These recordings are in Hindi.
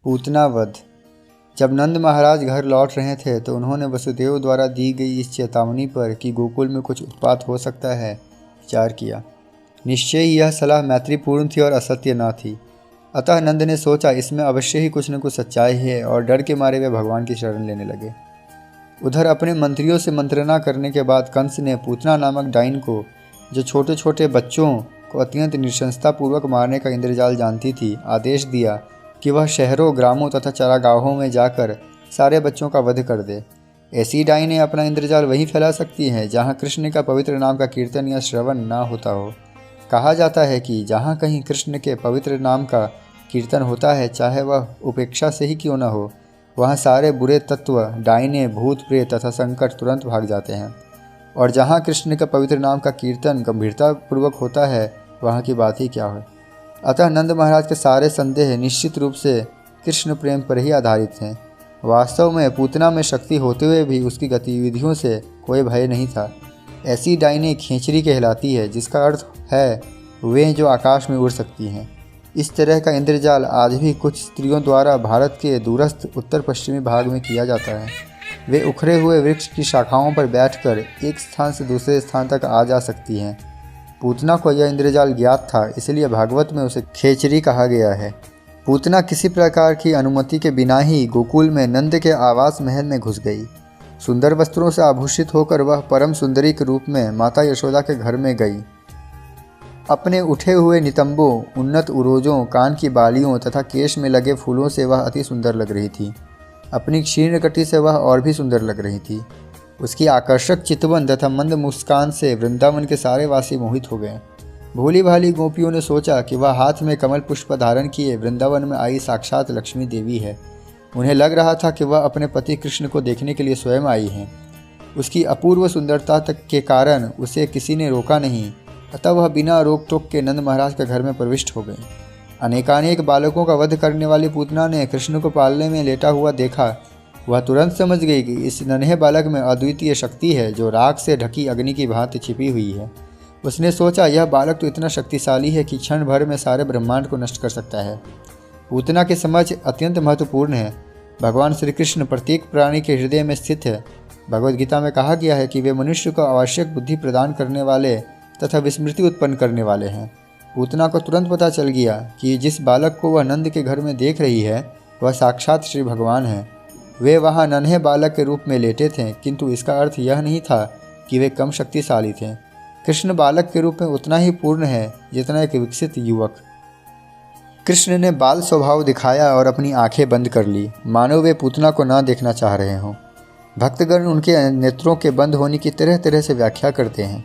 पूतना वध। जब नंद महाराज घर लौट रहे थे तो उन्होंने वसुदेव द्वारा दी गई इस चेतावनी पर कि गोकुल में कुछ उत्पात हो सकता है विचार किया। निश्चय ही यह सलाह मैत्रीपूर्ण थी और असत्य न थी। अतः नंद ने सोचा इसमें अवश्य ही कुछ न कुछ सच्चाई है और डर के मारे वे भगवान की शरण लेने लगे। उधर अपने मंत्रियों से मंत्रणा करने के बाद कंस ने पूतना नामक डाइन को, जो छोटे छोटे बच्चों को अत्यंत नृशंसतापूर्वक मारने का इंद्रजाल जानती थी, आदेश दिया कि वह शहरों, ग्रामों तथा चरागाहों में जाकर सारे बच्चों का वध कर दे। ऐसी डाइनें अपना इंद्रजाल वहीं फैला सकती हैं जहाँ कृष्ण का पवित्र नाम का कीर्तन या श्रवण ना होता हो। कहा जाता है कि जहाँ कहीं कृष्ण के पवित्र नाम का कीर्तन होता है, चाहे वह उपेक्षा से ही क्यों न हो, वहाँ सारे बुरे तत्व, डाइने, भूत प्रेत तथा संकट तुरंत भाग जाते हैं। और जहाँ कृष्ण का पवित्र नाम का कीर्तन गंभीरतापूर्वक होता है, वहाँ की बात ही क्या है। अतः नंद महाराज के सारे संदेह निश्चित रूप से कृष्ण प्रेम पर ही आधारित हैं। वास्तव में पूतना में शक्ति होते हुए भी उसकी गतिविधियों से कोई भय नहीं था। ऐसी डाइनें खेचरी कहलाती है, जिसका अर्थ है वे जो आकाश में उड़ सकती हैं। इस तरह का इंद्रजाल आज भी कुछ स्त्रियों द्वारा भारत के दूरस्थ उत्तर पश्चिमी भाग में किया जाता है। वे उखड़े हुए वृक्ष की शाखाओं पर बैठकर एक स्थान से दूसरे स्थान तक आ जा सकती हैं। पूतना को यह इंद्रजाल ज्ञात था, इसलिए भागवत में उसे खेचरी कहा गया है। पूतना किसी प्रकार की अनुमति के बिना ही गोकुल में नंद के आवास महल में घुस गई। सुंदर वस्त्रों से आभूषित होकर वह परम सुंदरी के रूप में माता यशोदा के घर में गई। अपने उठे हुए नितंबों, उन्नत उरोजों, कान की बालियों तथा केश में लगे फूलों से वह अति सुंदर लग रही थी। अपनी क्षीण कटी से वह और भी सुंदर लग रही थी। उसकी आकर्षक चितवन तथा मंद मुस्कान से वृंदावन के सारे वासी मोहित हो गए। भोली भाली गोपियों ने सोचा कि वह हाथ में कमल पुष्प धारण किए वृंदावन में आई साक्षात लक्ष्मी देवी है। उन्हें लग रहा था कि वह अपने पति कृष्ण को देखने के लिए स्वयं आई हैं। उसकी अपूर्व सुंदरता तक के कारण उसे किसी ने रोका नहीं, अतः वह बिना रोक टोक के नंद महाराज के घर में प्रविष्ट हो गई। अनेकानेक बालकों का वध करने वाली पूतना ने कृष्ण को पालने में लेटा हुआ देखा। वह तुरंत समझ गई कि इस नन्हे बालक में अद्वितीय शक्ति है, जो राख से ढकी अग्नि की भांति छिपी हुई है। उसने सोचा, यह बालक तो इतना शक्तिशाली है कि क्षण भर में सारे ब्रह्मांड को नष्ट कर सकता है। पूतना की समझ अत्यंत महत्वपूर्ण है। भगवान श्री कृष्ण प्रत्येक प्राणी के हृदय में स्थित है। भगवद गीता में कहा गया है कि वे मनुष्य को आवश्यक बुद्धि प्रदान करने वाले तथा विस्मृति उत्पन्न करने वाले हैं। पूतना को तुरंत पता चल गया कि जिस बालक को वह नंद के घर में देख रही है, वह साक्षात श्री भगवान है। वे वहाँ नन्हे बालक के रूप में लेटे थे, किंतु इसका अर्थ यह नहीं था कि वे कम शक्तिशाली थे। कृष्ण बालक के रूप में उतना ही पूर्ण है जितना एक विकसित युवक। कृष्ण ने बाल स्वभाव दिखाया और अपनी आंखें बंद कर ली, मानो वे पूतना को ना देखना चाह रहे हों। भक्तगण उनके नेत्रों के बंद होने की तरह तरह से व्याख्या करते हैं।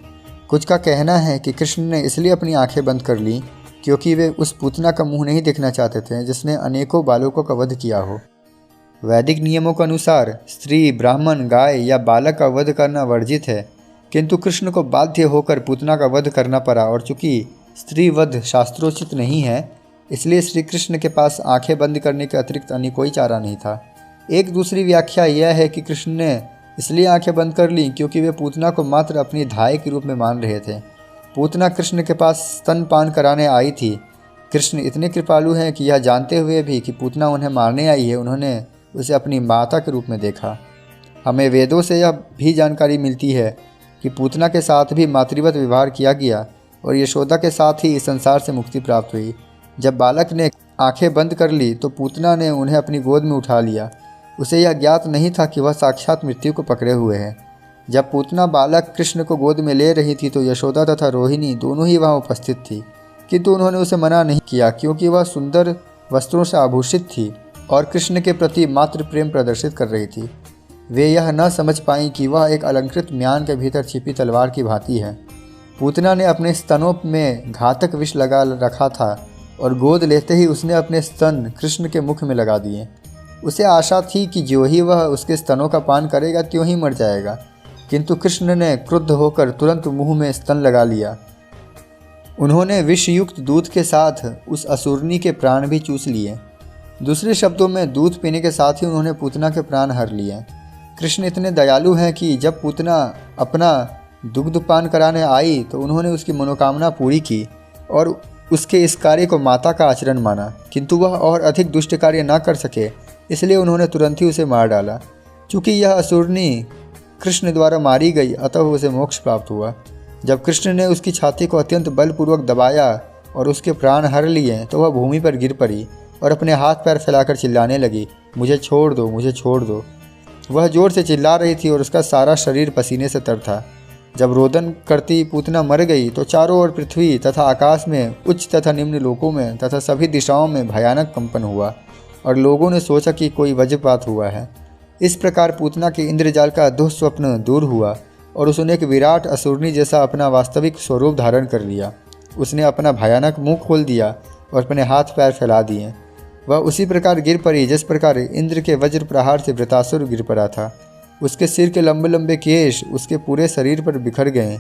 कुछ का कहना है कि कृष्ण ने इसलिए अपनी आंखें बंद कर ली क्योंकि वे उस पूतना का मुंह नहीं देखना चाहते थे जिसने अनेकों बालकों का वध किया हो। वैदिक नियमों के अनुसार स्त्री, ब्राह्मण, गाय या बालक का वध करना वर्जित है, किंतु कृष्ण को बाध्य होकर पूतना का वध करना पड़ा। और चूंकि स्त्री वध शास्त्रोचित नहीं है, इसलिए श्री कृष्ण के पास आंखें बंद करने के अतिरिक्त अन्य कोई चारा नहीं था। एक दूसरी व्याख्या यह है कि कृष्ण ने इसलिए आंखें बंद कर लीं क्योंकि वे पूतना को मात्र अपनी धाय के रूप में मान रहे थे। पूतना कृष्ण के पास स्तनपान कराने आई थी। कृष्ण इतने कृपालु हैं कि यह जानते हुए भी कि पूतना उन्हें मारने आई है, उन्होंने उसे अपनी माता के रूप में देखा। हमें वेदों से यह भी जानकारी मिलती है कि पूतना के साथ भी मातृवत व्यवहार किया गया और यशोदा के साथ ही इस संसार से मुक्ति प्राप्त हुई। जब बालक ने आंखें बंद कर ली तो पूतना ने उन्हें अपनी गोद में उठा लिया। उसे यह ज्ञात नहीं था कि वह साक्षात मृत्यु को पकड़े हुए हैं। जब पूतना बालक कृष्ण को गोद में ले रही थी तो यशोदा तथा रोहिणी दोनों ही वहाँ उपस्थित थी, किंतु उन्होंने उसे मना नहीं किया क्योंकि वह सुंदर वस्त्रों से आभूषित थी और कृष्ण के प्रति मातृ प्रेम प्रदर्शित कर रही थी। वे यह न समझ पाईं कि वह एक अलंकृत म्यान के भीतर छिपी तलवार की भांति है। पूतना ने अपने स्तनों में घातक विष लगा रखा था और गोद लेते ही उसने अपने स्तन कृष्ण के मुख में लगा दिए। उसे आशा थी कि जो ही वह उसके स्तनों का पान करेगा त्यों ही मर जाएगा, किंतु कृष्ण ने क्रुद्ध होकर तुरंत मुंह में स्तन लगा लिया। उन्होंने विषयुक्त दूध के साथ उस असुरनी के प्राण भी चूस लिए। दूसरे शब्दों में दूध पीने के साथ ही उन्होंने पूतना के प्राण हर लिए। कृष्ण इतने दयालु हैं कि जब पूतना अपना दुग्धपान कराने आई तो उन्होंने उसकी मनोकामना पूरी की और उसके इस कार्य को माता का आचरण माना, किंतु वह और अधिक दुष्ट कार्य न कर सके, इसलिए उन्होंने तुरंत ही उसे मार डाला। चूँकि यह असुरनी कृष्ण द्वारा मारी गई, अतः उसे मोक्ष प्राप्त हुआ। जब कृष्ण ने उसकी छाती को अत्यंत बलपूर्वक दबाया और उसके प्राण हर लिए, तो वह भूमि पर गिर पड़ी और अपने हाथ पैर फैलाकर चिल्लाने लगी, मुझे छोड़ दो, मुझे छोड़ दो। वह जोर से चिल्ला रही थी और उसका सारा शरीर पसीने से तर था। जब रोदन करती पूतना मर गई तो चारों ओर पृथ्वी तथा आकाश में, उच्च तथा निम्न लोकों में तथा सभी दिशाओं में भयानक कंपन हुआ और लोगों ने सोचा कि कोई वज्रपात हुआ है। इस प्रकार पूतना के इंद्रजाल का दुःस्वप्न दूर हुआ और उसने एक विराट असुरनी जैसा अपना वास्तविक स्वरूप धारण कर लिया। उसने अपना भयानक मुंह खोल दिया और अपने हाथ पैर फैला दिए। वह उसी प्रकार गिर पड़ी जिस प्रकार इंद्र के वज्र प्रहार से वृतासुर गिर पड़ा था। उसके सिर के लंबे लंबे केश उसके पूरे शरीर पर बिखर गए।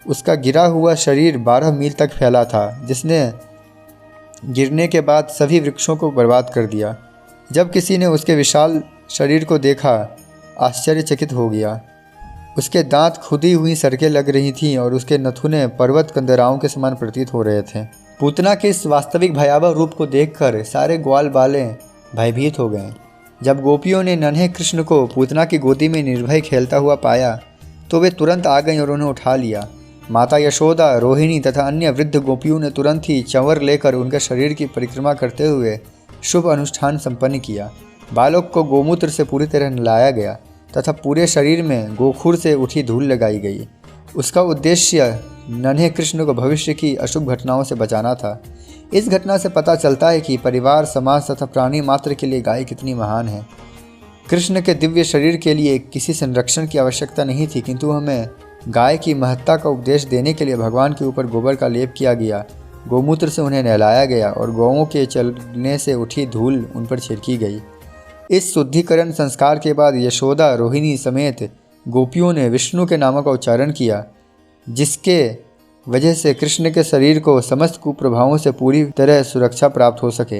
उसका गिरा हुआ शरीर 12 मील तक फैला था, जिसने गिरने के बाद सभी वृक्षों को बर्बाद कर दिया। जब किसी ने उसके विशाल शरीर को देखा, आश्चर्यचकित हो गया। उसके दांत खुदी हुई सड़कें लग रही थीं और उसके नथुने पर्वत कंदराओं के समान प्रतीत हो रहे थे। पूतना के इस वास्तविक भयावह रूप को देखकर सारे ग्वाल बाले भयभीत हो गए। जब गोपियों ने नन्हे कृष्ण को पूतना की गोदी में निर्भय खेलता हुआ पाया, तो वे तुरंत आ गईं और उन्हें उठा लिया। माता यशोदा, रोहिणी तथा अन्य वृद्ध गोपियों ने तुरंत ही चंवर लेकर उनके शरीर की परिक्रमा करते हुए शुभ अनुष्ठान संपन्न किया। बालक को गोमूत्र से पूरी तरह नहलाया गया तथा पूरे शरीर में गोखुर से उठी धूल लगाई गई। उसका उद्देश्य नन्हे कृष्ण को भविष्य की अशुभ घटनाओं से बचाना था। इस घटना से पता चलता है कि परिवार, समाज तथा प्राणी मात्र के लिए गाय कितनी महान है। कृष्ण के दिव्य शरीर के लिए किसी संरक्षण की आवश्यकता नहीं थी, किंतु हमें गाय की महत्ता का उपदेश देने के लिए भगवान के ऊपर गोबर का लेप किया गया, गोमूत्र से उन्हें नहलाया गया और गौओं के चलने से उठी धूल उन पर छिड़की गई। इस शुद्धिकरण संस्कार के बाद यशोदा, रोहिणी समेत गोपियों ने विष्णु के नामों का उच्चारण किया, जिसके वजह से कृष्ण के शरीर को समस्त कुप्रभावों से पूरी तरह सुरक्षा प्राप्त हो सके।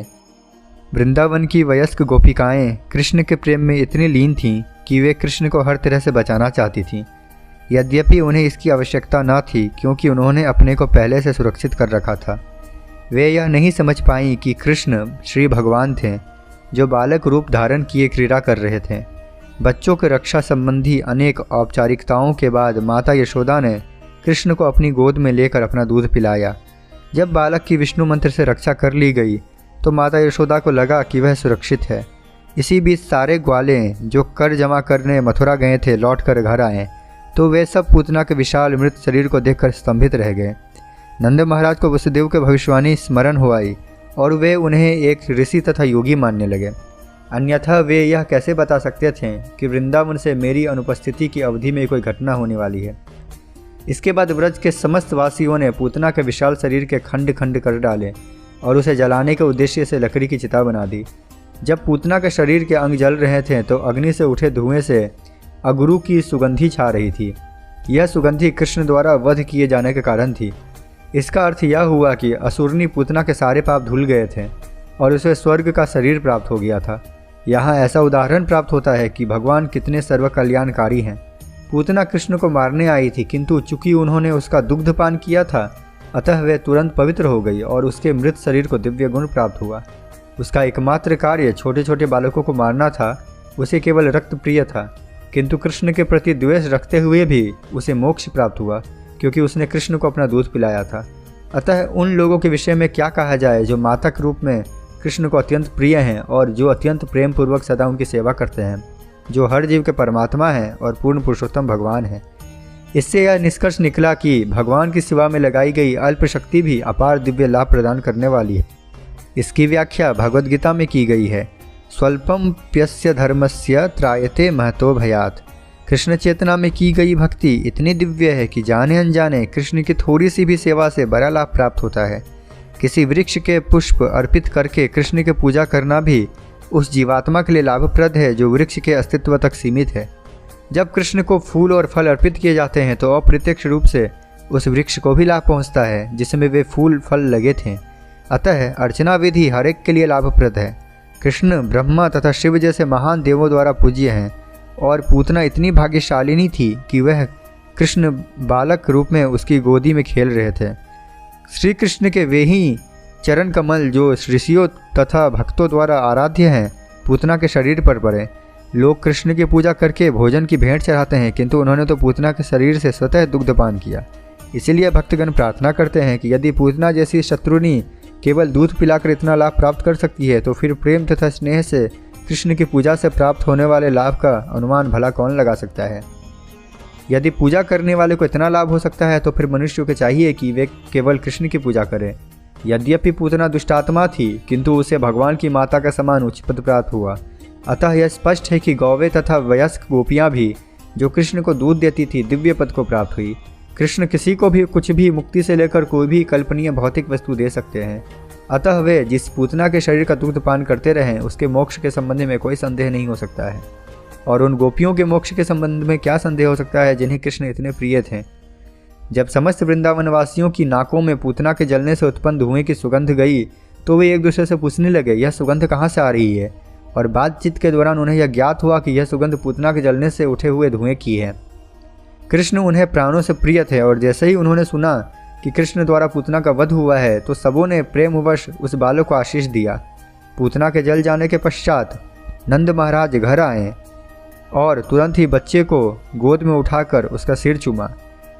वृंदावन की वयस्क गोपिकाएं कृष्ण के प्रेम में इतनी लीन थीं कि वे कृष्ण को हर तरह से बचाना चाहती थीं। यद्यपि उन्हें इसकी आवश्यकता न थी, क्योंकि उन्होंने अपने को पहले से सुरक्षित कर रखा था। वे यह नहीं समझ पाईं कि कृष्ण श्री भगवान थे, जो बालक रूप धारण किए क्रीड़ा कर रहे थे। बच्चों की रक्षा संबंधी अनेक औपचारिकताओं के बाद माता यशोदा ने कृष्ण को अपनी गोद में लेकर अपना दूध पिलाया। जब बालक की विष्णु मंत्र से रक्षा कर ली गई तो माता यशोदा को लगा कि वह सुरक्षित है। इसी बीच सारे ग्वाले जो कर जमा करने मथुरा गए थे लौटकर घर आए, तो वे सब पूतना के विशाल मृत शरीर को देखकर स्तंभित रह गए। नंद महाराज को वसुदेव के भविष्यवाणी स्मरण हो आई और वे उन्हें एक ऋषि तथा योगी मानने लगे। अन्यथा वे यह कैसे बता सकते थे कि वृंदावन से मेरी अनुपस्थिति की अवधि में कोई घटना होने वाली है। इसके बाद व्रज के समस्त वासियों ने पूतना के विशाल शरीर के खंड खंड कर डाले और उसे जलाने के उद्देश्य से लकड़ी की चिता बना दी। जब पूतना के शरीर के अंग जल रहे थे तो अग्नि से उठे धुएं से अगरू की सुगंधी छा रही थी। यह सुगंधी कृष्ण द्वारा वध किए जाने के कारण थी। इसका अर्थ यह हुआ कि असुरनी पूतना के सारे पाप धुल गए थे और उसे स्वर्ग का शरीर प्राप्त हो गया था। यहाँ ऐसा उदाहरण प्राप्त होता है कि भगवान कितने सर्वकल्याणकारी हैं। पूतना कृष्ण को मारने आई थी, किंतु चूंकि उन्होंने उसका दुग्धपान किया था, अतः वे तुरंत पवित्र हो गई और उसके मृत शरीर को दिव्य गुण प्राप्त हुआ। उसका एकमात्र कार्य छोटे छोटे बालकों को मारना था। उसे केवल रक्त प्रिय था, किंतु कृष्ण के प्रति द्वेष रखते हुए भी उसे मोक्ष प्राप्त हुआ, क्योंकि उसने कृष्ण को अपना दूध पिलाया था। अतः उन लोगों के विषय में क्या कहा जाए जो माता के रूप में कृष्ण को अत्यंत प्रिय हैं और जो अत्यंत प्रेम पूर्वक सदा उनकी सेवा करते हैं, जो हर जीव के परमात्मा हैं और पूर्ण पुरुषोत्तम भगवान हैं। इससे यह निष्कर्ष निकला कि भगवान की सेवा में लगाई गई अल्प शक्ति भी अपार दिव्य लाभ प्रदान करने वाली है। इसकी व्याख्या भगवद गीता में की गई है। स्वल्पम प्यस्य धर्मस्य त्रायते महतो भयात्। कृष्ण चेतना में की गई भक्ति इतनी दिव्य है कि जाने अनजाने कृष्ण की थोड़ी सी भी सेवा से बड़ा लाभ प्राप्त होता है। किसी वृक्ष के पुष्प अर्पित करके कृष्ण की पूजा करना भी उस जीवात्मा के लिए लाभप्रद है जो वृक्ष के अस्तित्व तक सीमित है। जब कृष्ण को फूल और फल अर्पित किए जाते हैं तो अप्रत्यक्ष रूप से उस वृक्ष को भी लाभ पहुंचता है जिसमें वे फूल फल लगे थे। अतः अर्चना विधि हर एक के लिए लाभप्रद है। कृष्ण, ब्रह्मा तथा शिव जैसे महान देवों द्वारा पूज्य हैं और पूतना इतनी भाग्यशालिनी थी कि वह कृष्ण बालक रूप में उसकी गोदी में खेल रहे थे। श्री कृष्ण के वे ही चरण कमल जो ऋषियों तथा भक्तों द्वारा आराध्य हैं पूतना के शरीर पर पड़े। लोग कृष्ण की पूजा करके भोजन की भेंट चढ़ाते हैं, किंतु उन्होंने तो पूतना के शरीर से स्वतः दुग्धपान किया। इसीलिए भक्तगण प्रार्थना करते हैं कि यदि पूतना जैसी शत्रुनी केवल दूध पिलाकर इतना लाभ प्राप्त कर सकती है, तो फिर प्रेम तथा स्नेह से कृष्ण की पूजा से प्राप्त होने वाले लाभ का अनुमान भला कौन लगा सकता है। यदि पूजा करने वाले को इतना लाभ हो सकता है, तो फिर मनुष्यों को चाहिए कि वे केवल कृष्ण की पूजा करें। यद्यपि पूतना दुष्टात्मा थी, किंतु उसे भगवान की माता का समान उच्च पद प्राप्त हुआ। अतः यह स्पष्ट है कि गौवें तथा वयस्क गोपियाँ भी जो कृष्ण को दूध देती थी दिव्य पद को प्राप्त हुई। कृष्ण किसी को भी कुछ भी मुक्ति से लेकर कोई भी कल्पनीय भौतिक वस्तु दे सकते हैं। अतः वे जिस पूतना के शरीर का दुग्धपान करते रहें उसके मोक्ष के संबंध में कोई संदेह नहीं हो सकता है। और उन गोपियों के मोक्ष के संबंध में क्या संदेह हो सकता है जिन्हें कृष्ण इतने प्रिय थे। जब समस्त वृंदावनवासियों की नाकों में पूतना के जलने से उत्पन्न धुएं की सुगंध गई, तो वे एक दूसरे से पूछने लगे, यह सुगंध कहाँ से आ रही है। और बातचीत के दौरान उन्हें यह ज्ञात हुआ कि यह सुगंध पूतना के जलने से उठे हुए धुएं की है। कृष्ण उन्हें प्राणों से प्रिय थे, और जैसे ही उन्होंने सुना कि कृष्ण द्वारा पूतना का वध हुआ है, तो सबों ने प्रेमवश उस बालक को आशीष दिया। पूतना के जल जाने के पश्चात नंद महाराज घर आए और तुरंत ही बच्चे को गोद में उठाकर उसका सिर चूमा।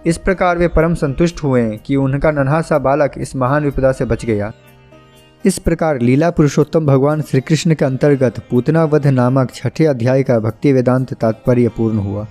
इस प्रकार वे परम संतुष्ट हुए कि उनका नन्हा सा बालक इस महान विपदा से बच गया। इस प्रकार लीला पुरुषोत्तम भगवान श्री कृष्ण के अंतर्गत पूतना वध नामक छठे अध्याय का भक्ति वेदांत तात्पर्य पूर्ण हुआ।